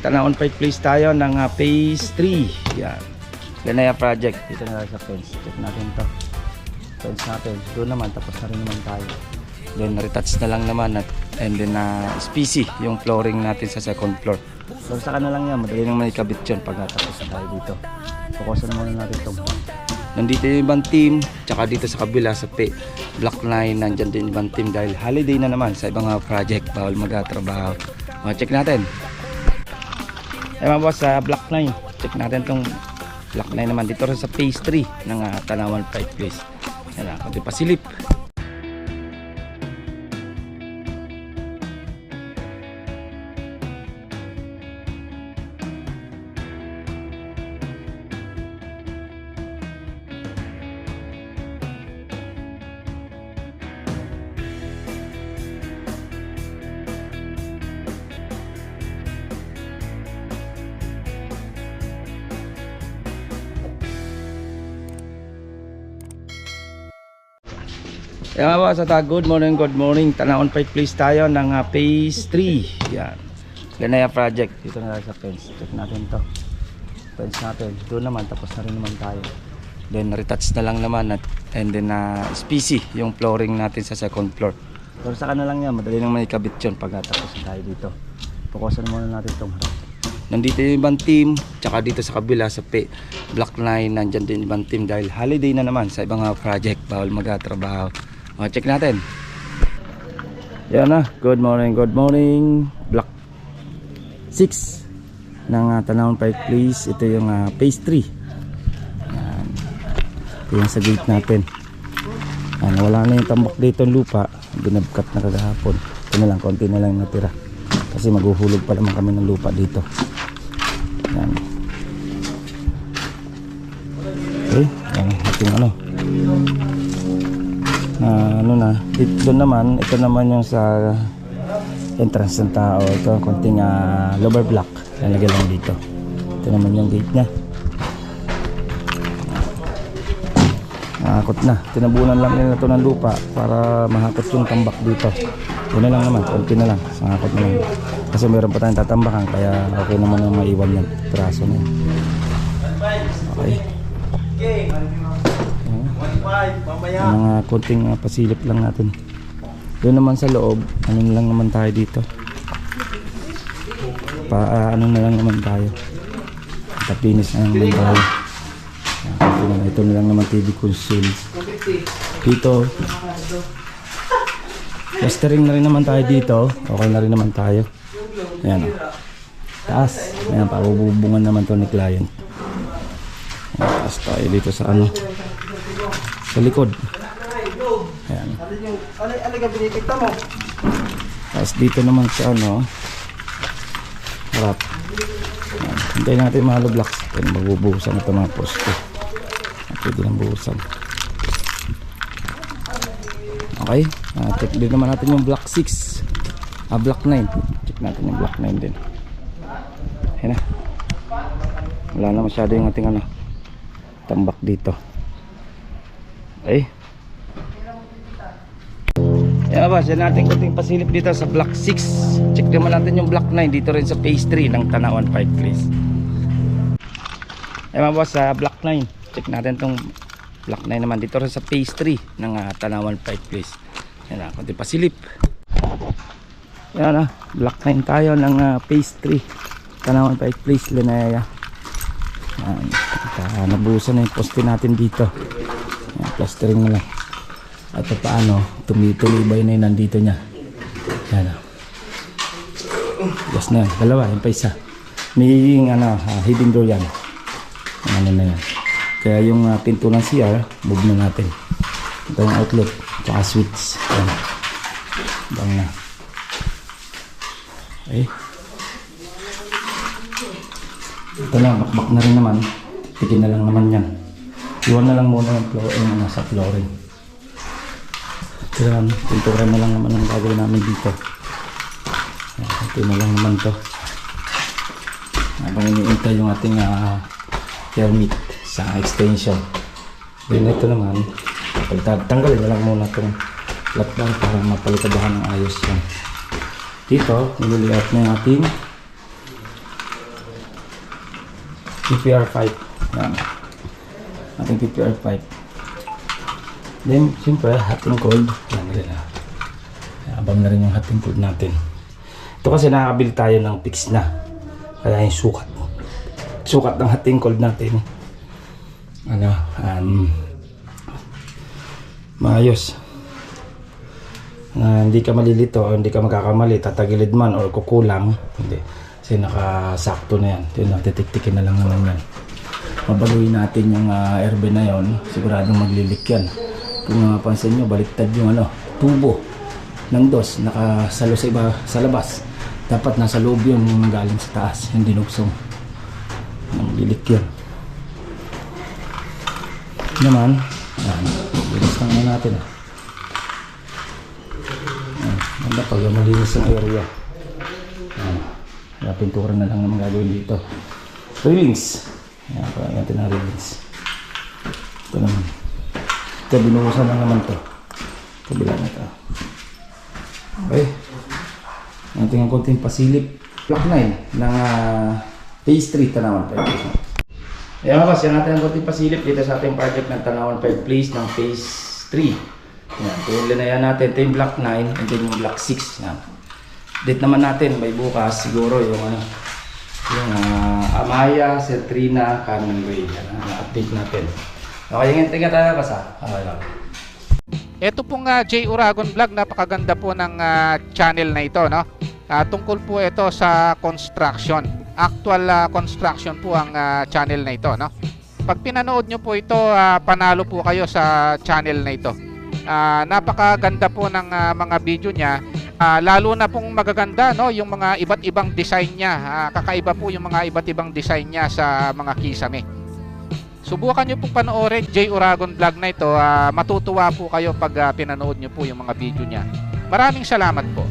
Tanawan Pike Place tayo ng phase 3. Yan. Lanaya project. Dito na tayo sa fence. Check natin to. Fence natin. Doon naman. Tapos na rin naman tayo. Then retouch na lang naman. And then SPC yung flooring natin sa second floor. So saka na lang yan. Madali naman ikabit yun pag natapos na tayo dito. Fokusan muna natin itong. Nandito yung ibang team. Tsaka dito sa kabila sa Block 9. Nandyan din ibang team. Dahil holiday na naman sa ibang project. Bawal magtrabaho. Check natin. Eh mga boss, sa Block 9. Check natin itong Block 9 naman. Dito rin sa phase 3 ng Tanawan Pike Place. Yan na. Kunti pasilip. Yan mga boss, good morning. Tanawan Pike Place tayo ng phase 3. Yan. Lanaya project. Dito na tayo sa fence. Check natin to. Fence natin. Doon naman. Tapos na rin naman tayo. Then retouch na lang naman. And then SPC yung flooring natin sa second floor. Pero saka na lang yan. Madali naman ikabit yun pag tapos na tayo dito. Fokusan muna natin itong harap. Nandito yung ibang team. Tsaka dito sa kabila sa Block 9. Nandyan din ibang team. Dahil holiday na naman sa ibang project. Bawal magtrabaho. Check natin. Yan na. Good morning. Block 6 ng Tanawan Pike Place. Ito yung phase 3. Yan. Ito yung sa gate natin. Yan. Wala na yung tambak dito ng lupa. Binabkat na kagahapon. Ito na lang. Konti na lang natira. Kasi maghuhulog pa naman kami ng lupa dito. Yan. Okay. Yan. Ating ano. Ito naman yung sa entrance ng tao. Ito konting lower block lalagay lang dito. Ito naman yung gate nya. Nakakot na, tinabunan lang nila ito ng lupa para mahakot yung tambak dito. Ito na lang naman, konti na lang, nakakot na lang kasi meron pa tayong tatambakan, kaya okay naman yung maiwan yung traso na yun. Okay, mga konting pasilip lang natin. Doon naman sa loob, ano na lang naman tayo dito. Ano na lang naman tayo. Tapinis na lang naman tayo. Ito na lang naman TV console. Dito. Plastering na rin naman tayo dito. Okay na rin naman tayo. Ayan o. Taas. Ayan, pabubungan naman to ni client. Ayan, taas tayo dito sa ano. Sa likod. Ayan. Tapos dito naman sa ano, harap. Ayan. Hintayin natin mga hollow blocks. Ayan, magbubuhusan ito mga poste. Pwede lang buhusan. Okay. Check din naman natin yung block 6. Block 9. Check natin yung block 9 din. Ayan na. Wala na masyado yung ating ano, tambak dito. Okay. Yan ba, yan natin kunting pasilip dito sa block 6. Check naman natin yung block 9 dito rin sa phase 3 ng Tanawan Pike Place. Yan ba, sa block 9. Check natin tong block 9 naman dito rin sa phase 3 ng Tanawan Pike Place. Yan na, kunting pasilip. Yan na, block 9 tayo ng phase 3 Tanawan Pike Place, Lanaya. Yan, nabuhusan na yung poste natin dito. Yan, plastering na lang. At paano, tumibay na yun nandito niya. Yan. Yes na yan. Dalawa, yung pa isa. May hidden door yan. Ano na yan. Kaya yung pinto ng CR, move na natin. Ito yung outlet. Tsaka switch. Yan. Bang na. Okay. Ito na, bakbak na rin naman. Tikin na lang naman yan. Iwan na lang muna yung nasa flooring. Yan, pinturan na lang naman ang gagawin namin dito. Yan, ito na lang naman to. Habang iniintay yung ating permit sa extension. Then ito naman, tanggalin na lang muna itong platform para mapalitadahan ng ayos yan. Dito, nililiat na yung ating PPR 5. Yan. Ating PPR 5. Then, siyempre, hot and cold. Yan rin ah. Abang na rin yung hot and cold natin. Ito kasi nakakabili tayo ng fix na. Kaya yung sukat. Sukat ng hot and cold natin. Ano, maayos. Hindi ka malilito o hindi ka magkakamali, tatagilid man or kukulang. Hindi. Kasi nakasakto na yan. Ito na, titik-tikin na lang naman yan. Mabaluin natin yung airbag na yon. Siguradong maglilik yan. Kung mapansin nyo, baliktad yung tubo ng dos. Nakasalo sa iba sa labas. Dapat nasa loob yun yung galing sa taas. Yung dinugsong. Maglilik yan. Naman, bilis lang natin. Ganda pag malinis ang area. Pintura na lang naman gagawin dito. Railings. Ayan, parang natin ang railings. Ito naman. Ito, binuhusan lang naman ito. Kabila na ito. Okay. Natin ang konting pasilip. Block 9 ng phase 3 Tanawan 5. Ayan mga boss, yan natin ang konting pasilip dito sa ating project ng Tanawan 5 Place ng phase 3. Ayan, ito yung linayan natin. Ito yung block 9 and then yung block 6. Ayan. Date naman natin may bukas siguro yung yung Amaya, Cetrina, Carmenway. Yan ang update natin. Okay, yung tingnan tayo basta. Ito pong J Uragon Vlog, napakaganda po ng channel na ito, no? Tungkol po ito sa construction. Actual construction po ang channel na ito, no? Pag pinanood nyo po ito, panalo po kayo sa channel na ito. Napakaganda po ng mga video niya. Lalo na pong magaganda, no, yung mga iba't ibang design niya. Kakaiba po yung mga iba't ibang design niya sa mga kisame. Subukan nyo pong panoorin J Uragon Vlog na ito. Matutuwa po kayo pag pinanood nyo po yung mga video niya. Maraming salamat po.